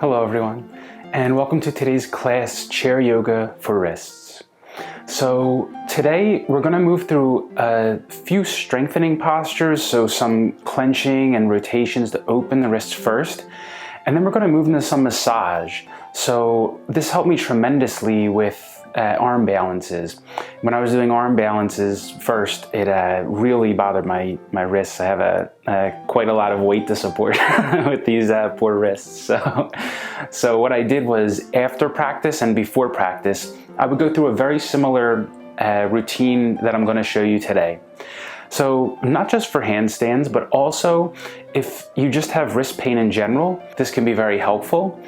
Hello everyone, and welcome to today's class, Chair Yoga for Wrists. So today we're going to move through a few strengthening postures, so some clenching and rotations to open the wrists first, and then we're going to move into some massage. So this helped me tremendously with arm balances. When I was doing arm balances first, it really bothered my wrists. I have quite a lot of weight to support with these poor wrists. So what I did was, after practice and before practice, I would go through a very similar routine that I'm going to show you today. So not just for handstands, but also if you just have wrist pain in general, this can be very helpful.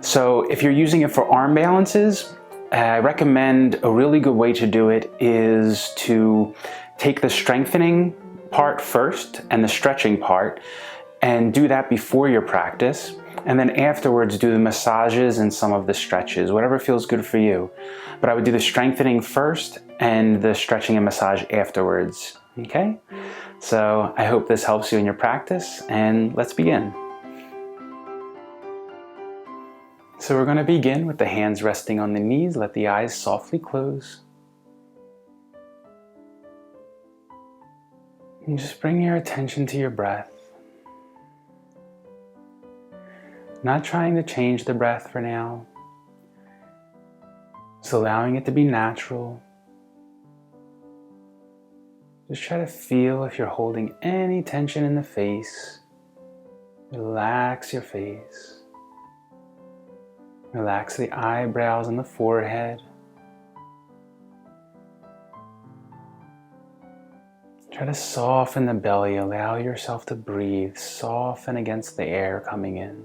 So if you're using it for arm balances, I recommend a really good way to do it is to take the strengthening part first and the stretching part and do that before your practice, and then afterwards do the massages and some of the stretches, whatever feels good for you. But I would do the strengthening first and the stretching and massage afterwards. Okay? So I hope this helps you in your practice, and let's begin. So we're going to begin with the hands resting on the knees. Let the eyes softly close. And just bring your attention to your breath. Not trying to change the breath for now. Just allowing it to be natural. Just try to feel if you're holding any tension in the face. Relax your face. Relax the eyebrows and the forehead. Try to soften the belly. Allow yourself to breathe. Soften against the air coming in.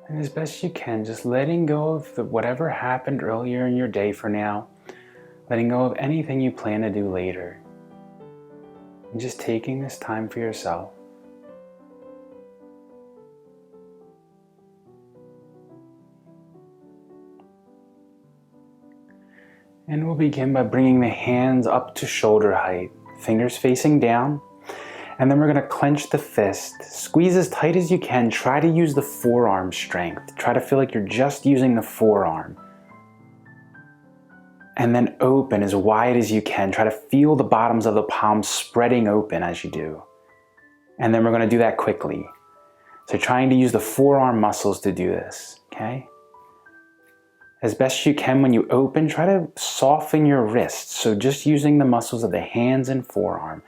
And as best you can, just letting go of whatever happened earlier in your day for now. Letting go of anything you plan to do later. And just taking this time for yourself. And we'll begin by bringing the hands up to shoulder height, fingers facing down. And then we're going to clench the fist. Squeeze as tight as you can. Try to use the forearm strength. Try to feel like you're just using the forearm. And then open as wide as you can. Try to feel the bottoms of the palms spreading open as you do. And then we're going to do that quickly. So trying to use the forearm muscles to do this, okay? As best you can when you open, try to soften your wrists. So just using the muscles of the hands and forearm.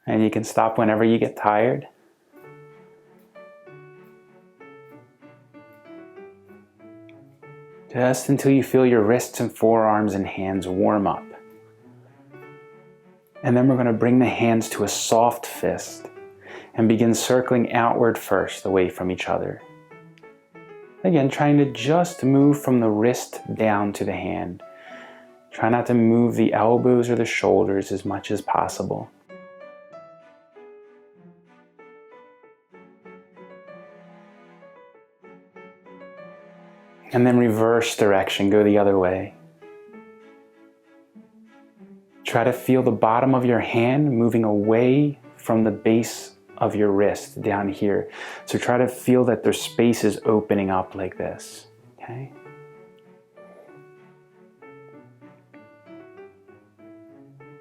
And you can stop whenever you get tired. Just until you feel your wrists and forearms and hands warm up. And then we're going to bring the hands to a soft fist and begin circling outward first, away from each other. Again, trying to just move from the wrist down to the hand. Try not to move the elbows or the shoulders as much as possible. And then reverse direction, go the other way. Try to feel the bottom of your hand moving away from the base of your wrist down here. So try to feel that there's spaces opening up like this, okay?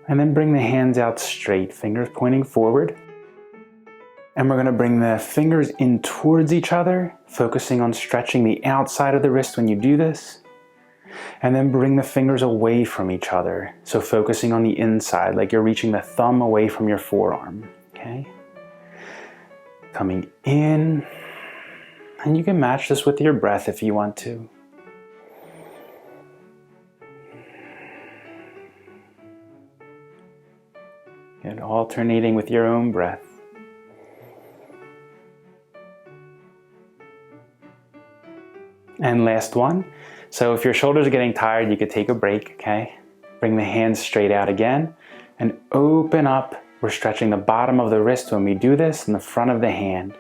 And then bring the hands out straight, fingers pointing forward. And we're going to bring the fingers in towards each other, focusing on stretching the outside of the wrist when you do this. And then bring the fingers away from each other. So focusing on the inside, like you're reaching the thumb away from your forearm. Okay? Coming in. And you can match this with your breath if you want to. And alternating with your own breath. And last one. So if your shoulders are getting tired, you could take a break, okay? Bring the hands straight out again and open up. We're stretching the bottom of the wrist when we do this and the front of the hand.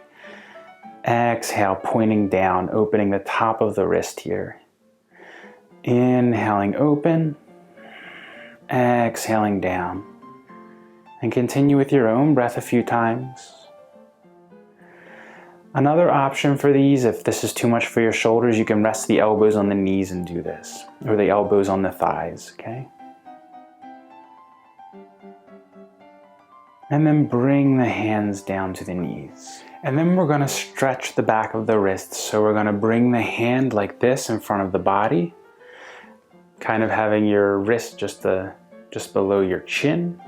Exhale, pointing down, opening the top of the wrist here. Inhaling, open. exhaling down. And continue with your own breath a few times. Another option for these, if this is too much for your shoulders, you can rest the elbows on the knees and do this, or the elbows on the thighs, okay? And then bring the hands down to the knees. And then we're going to stretch the back of the wrists. So we're going to bring the hand like this in front of the body, kind of having your wrist just below your chin.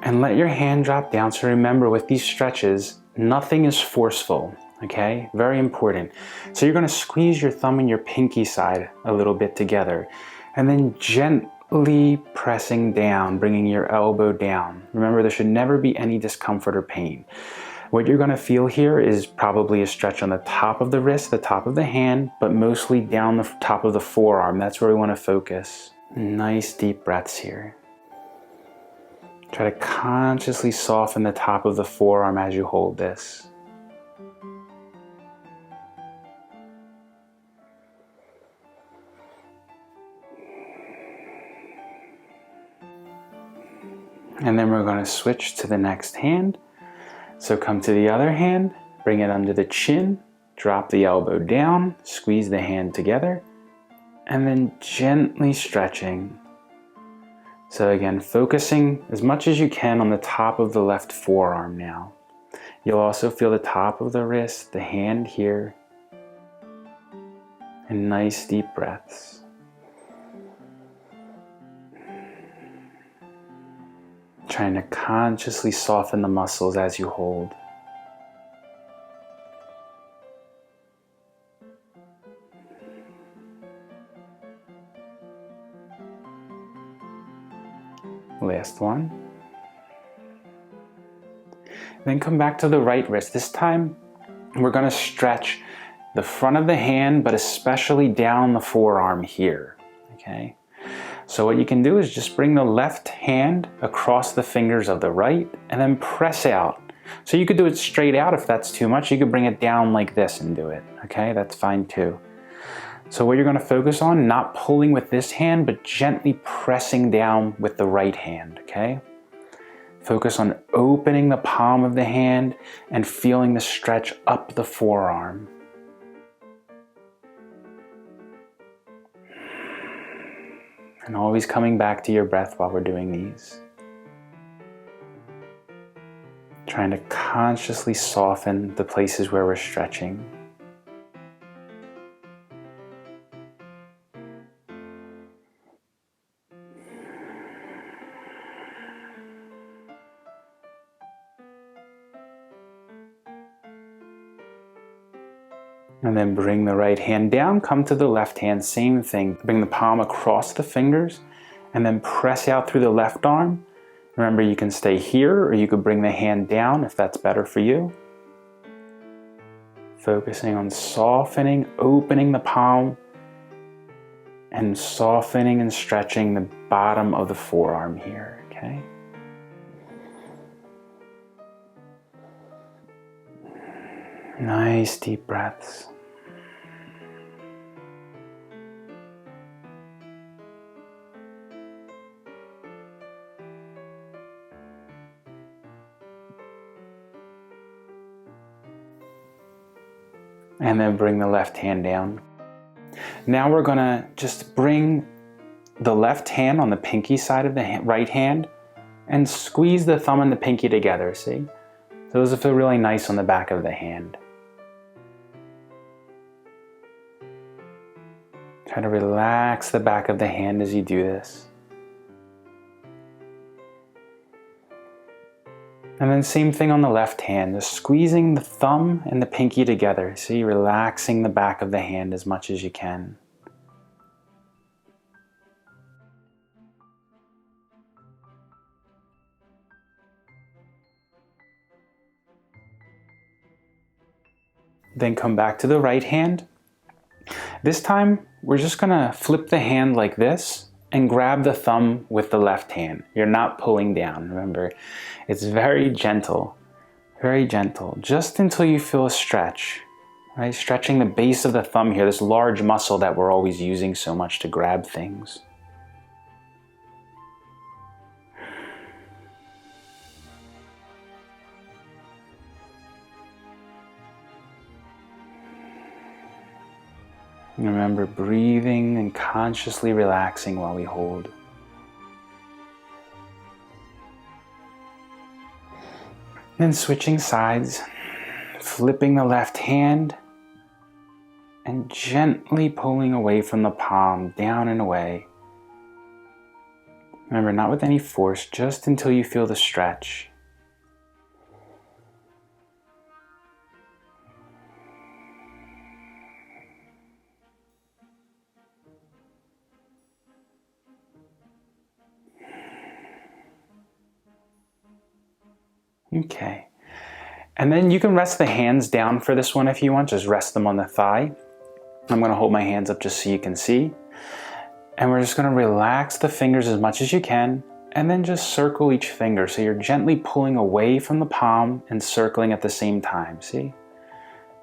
And let your hand drop down. So remember, with these stretches, nothing is forceful, okay? Very important. So you're going to squeeze your thumb and your pinky side a little bit together, and then gently pressing down, bringing your elbow down. Remember, there should never be any discomfort or pain. What you're going to feel here is probably a stretch on the top of the wrist, the top of the hand, but mostly down the top of the forearm. That's where we want to focus. Nice deep breaths here. Try to consciously soften the top of the forearm as you hold this. And then we're going to switch to the next hand. So come to the other hand, bring it under the chin, drop the elbow down, squeeze the hand together, and then gently stretching. So again, focusing as much as you can on the top of the left forearm now. You'll also feel the top of the wrist, the hand here, and nice deep breaths. Trying to consciously soften the muscles as you hold. Last one. Then come back to the right wrist. This time we're going to stretch the front of the hand, but especially down the forearm here. Okay? So what you can do is just bring the left hand across the fingers of the right and then press out. So you could do it straight out if that's too much. You could bring it down like this and do it. Okay? That's fine too. So what you're going to focus on, not pulling with this hand, but gently pressing down with the right hand, okay? Focus on opening the palm of the hand and feeling the stretch up the forearm. And always coming back to your breath while we're doing these. Trying to consciously soften the places where we're stretching. And then bring the right hand down, come to the left hand, same thing. Bring the palm across the fingers and then press out through the left arm. Remember, you can stay here or you could bring the hand down if that's better for you. Focusing on softening, opening the palm and softening and stretching the bottom of the forearm here, okay? Nice deep breaths. And then bring the left hand down. Now we're gonna just bring the left hand on the pinky side of the right hand and squeeze the thumb and the pinky together, see? So those will feel really nice on the back of the hand. Try to relax the back of the hand as you do this. And then same thing on the left hand, just squeezing the thumb and the pinky together. See, relaxing the back of the hand as much as you can. Then come back to the right hand. This time, we're just gonna flip the hand like this and grab the thumb with the left hand. You're not pulling down, remember. It's very gentle, just until you feel a stretch, right? Stretching the base of the thumb here, this large muscle that we're always using so much to grab things. And remember, breathing and consciously relaxing while we hold. Then switching sides, flipping the left hand and gently pulling away from the palm, down and away. Remember, not with any force, just until you feel the stretch. Okay, and then you can rest the hands down for this one if you want. Just rest them on the thigh. I'm going to hold my hands up just so you can see. And we're just going to relax the fingers as much as you can, and then just circle each finger. So you're gently pulling away from the palm and circling at the same time, see?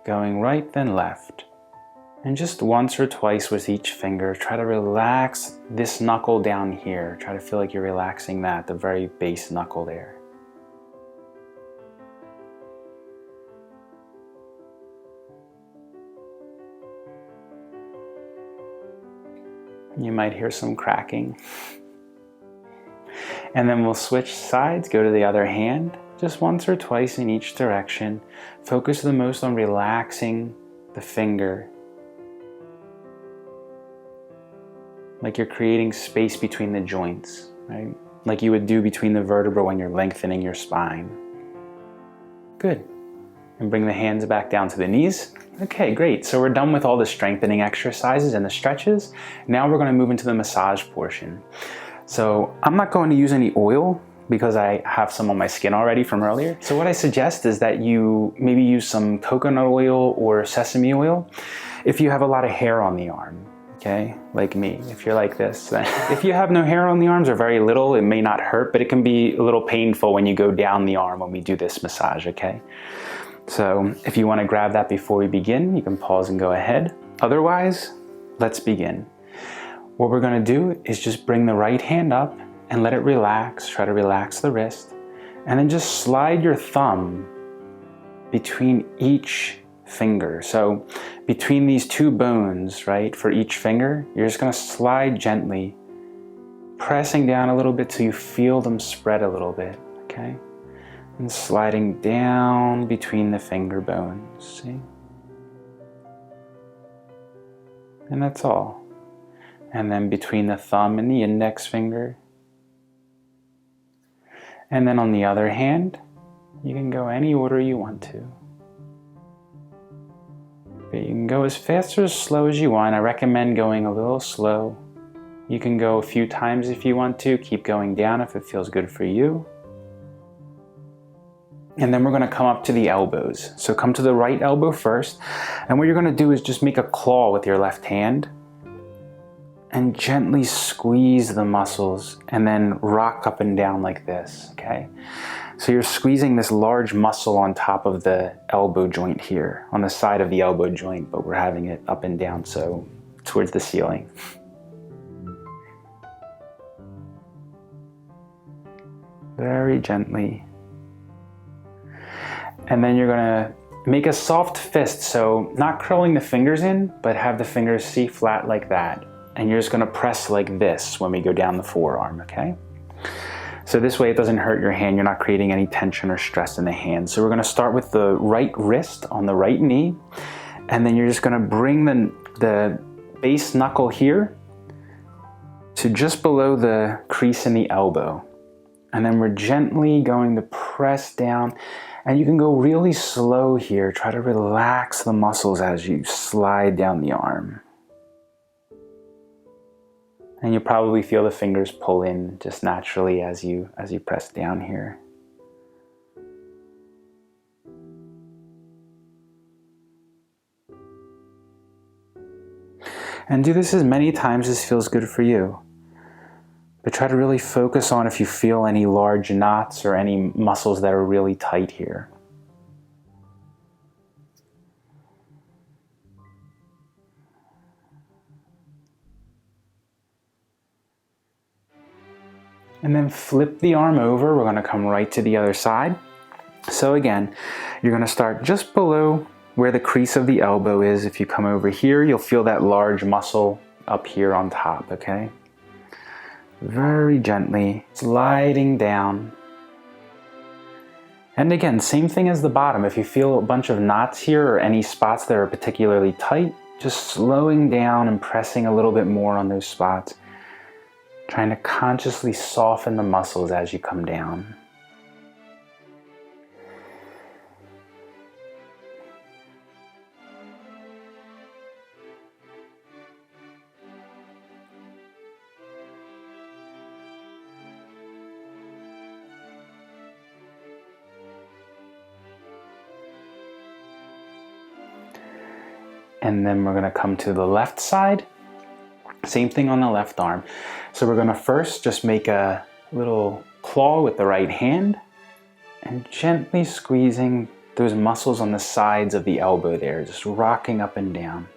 Going right, then left. And just once or twice with each finger, try to relax this knuckle down here. Try to feel like you're relaxing that, the very base knuckle there. You might hear some cracking. And then we'll switch sides, go to the other hand, just once or twice in each direction. Focus the most on relaxing the finger. Like you're creating space between the joints, right? Like you would do between the vertebrae when you're lengthening your spine. Good. And bring the hands back down to the knees. Okay, great. So we're done with all the strengthening exercises and the stretches. Now we're going to move into the massage portion. So I'm not going to use any oil because I have some on my skin already from earlier. So what I suggest is that you maybe use some coconut oil or sesame oil if you have a lot of hair on the arm. Okay, like me, if you're like this. If you have no hair on the arms or very little, it may not hurt, but it can be a little painful when you go down the arm when we do this massage, okay? So if you want to grab that before we begin, you can pause and go ahead. Otherwise, let's begin. What we're going to do is just bring the right hand up and let it relax. Try to relax the wrist. And then just slide your thumb between each finger. So between these two bones, right, for each finger, you're just going to slide gently, pressing down a little bit till you feel them spread a little bit, okay? And sliding down between the finger bones, see? And that's all. And then between the thumb and the index finger. And then on the other hand, you can go any order you want to. But you can go as fast or as slow as you want. I recommend going a little slow. You can go a few times if you want to. Keep going down if it feels good for you. And then we're going to come up to the elbows. So come to the right elbow first. And what you're going to do is just make a claw with your left hand and gently squeeze the muscles and then rock up and down like this, okay? So you're squeezing this large muscle on top of the elbow joint here, on the side of the elbow joint, but we're having it up and down, so towards the ceiling. Very gently. And then you're gonna make a soft fist, so not curling the fingers in, but have the fingers C flat like that. And you're just gonna press like this when we go down the forearm, okay? So this way it doesn't hurt your hand, you're not creating any tension or stress in the hand. So we're gonna start with the right wrist on the right knee, and then you're just gonna bring the base knuckle here to just below the crease in the elbow. And then we're gently going to press down, and you can go really slow here. Try to relax the muscles as you slide down the arm. And you'll probably feel the fingers pull in just naturally as you press down here. And do this as many times as feels good for you. But try to really focus on if you feel any large knots or any muscles that are really tight here. And then flip the arm over. We're going to come right to the other side. So again, you're going to start just below where the crease of the elbow is. If you come over here, you'll feel that large muscle up here on top, okay? Very gently sliding down. And again, same thing as the bottom. If you feel a bunch of knots here or any spots that are particularly tight, just slowing down and pressing a little bit more on those spots, trying to consciously soften the muscles as you come down. And then we're going to come to the left side. Same thing on the left arm. So we're going to first just make a little claw with the right hand and gently squeezing those muscles on the sides of the elbow there, just rocking up and down.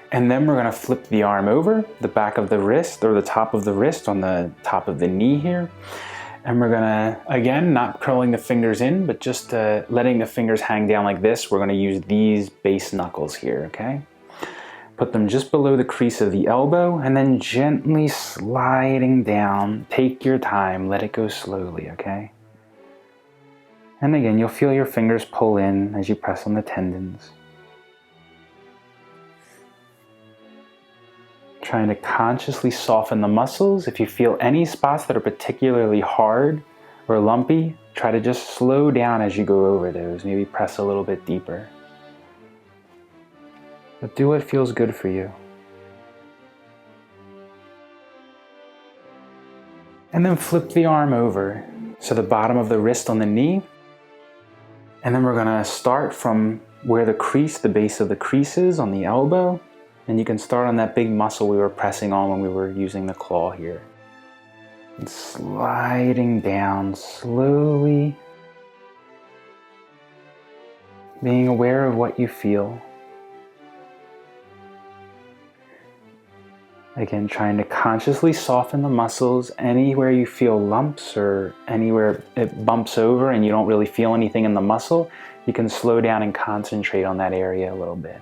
And then we're going to flip the arm over, the back of the wrist or the top of the wrist on the top of the knee here. And we're going to, again, not curling the fingers in, but just letting the fingers hang down like this. We're going to use these base knuckles here, okay? Put them just below the crease of the elbow and then gently sliding down. Take your time, let it go slowly, okay? And again, you'll feel your fingers pull in as you press on the tendons. Trying to consciously soften the muscles. If you feel any spots that are particularly hard or lumpy, try to just slow down as you go over those. Maybe press a little bit deeper. But do what feels good for you. And then flip the arm over. So the bottom of the wrist on the knee. And then we're going to start from where the crease, the base of the crease is on the elbow. And you can start on that big muscle we were pressing on when we were using the claw here. And sliding down slowly. Being aware of what you feel. Again, trying to consciously soften the muscles. Anywhere you feel lumps or anywhere it bumps over and you don't really feel anything in the muscle, you can slow down and concentrate on that area a little bit.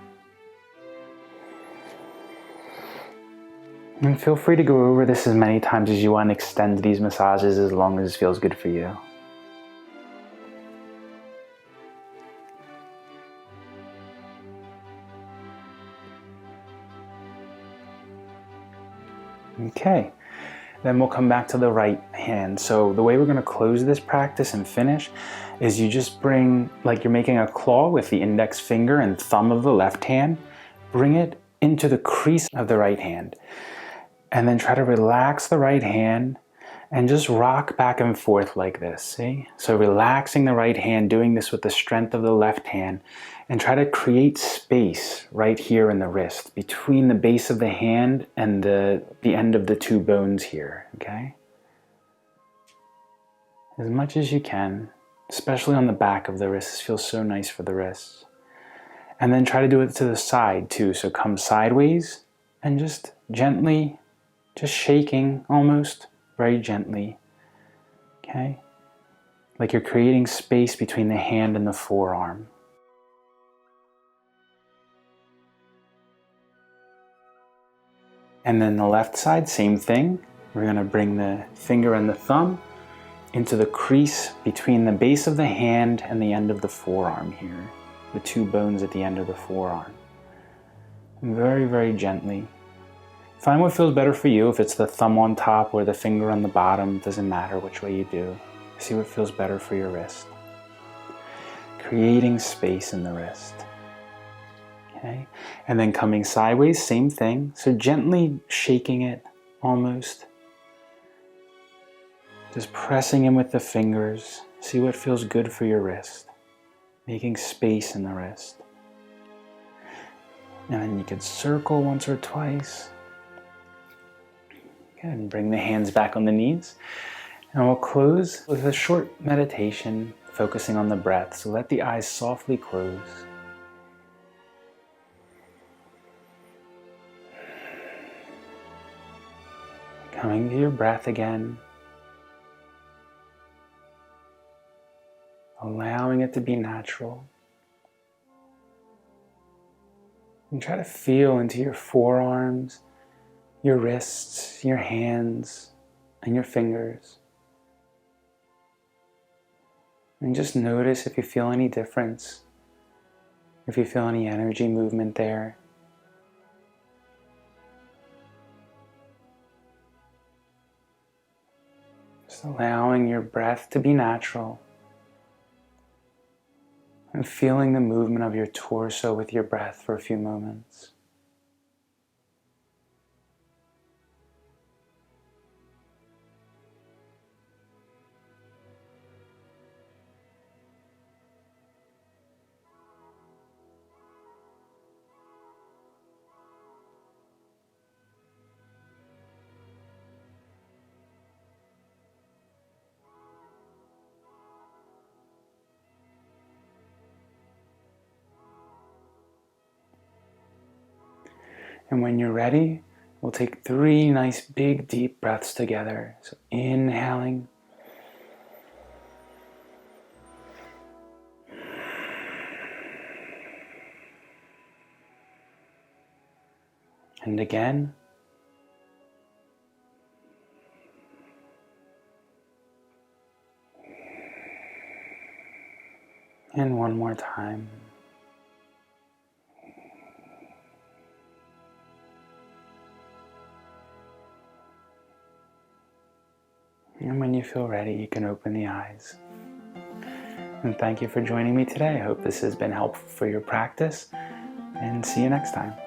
And feel free to go over this as many times as you want and extend these massages as long as it feels good for you. Okay, then we'll come back to the right hand. So the way we're going to close this practice and finish is you just bring, like you're making a claw with the index finger and thumb of the left hand, bring it into the crease of the right hand. And then try to relax the right hand and just rock back and forth like this, see? So relaxing the right hand, doing this with the strength of the left hand, and try to create space right here in the wrist between the base of the hand and the end of the two bones here, okay? As much as you can, especially on the back of the wrist. This feels so nice for the wrists. And then try to do it to the side too. So come sideways and just gently, just shaking almost, very gently, okay? Like you're creating space between the hand and the forearm. And then the left side, same thing. We're going to bring the finger and the thumb into the crease between the base of the hand and the end of the forearm here. The two bones at the end of the forearm. And very, very gently. Find what feels better for you. If it's the thumb on top or the finger on the bottom, it doesn't matter which way you do. See what feels better for your wrist. Creating space in the wrist. Okay? And then coming sideways, same thing. So gently shaking it almost. Just pressing in with the fingers. See what feels good for your wrist. Making space in the wrist. And then you can circle once or twice. And bring the hands back on the knees. And we'll close with a short meditation focusing on the breath. So let the eyes softly close. Coming to your breath again. Allowing it to be natural. And try to feel into your forearms, your wrists, your hands, and your fingers. And just notice if you feel any difference, if you feel any energy movement there. Just allowing your breath to be natural. And feeling the movement of your torso with your breath for a few moments. And when you're ready, we'll take 3 nice big deep breaths together. So inhaling. And again. And one more time. And when you feel ready, you can open the eyes. And thank you for joining me today. I hope this has been helpful for your practice, and see you next time.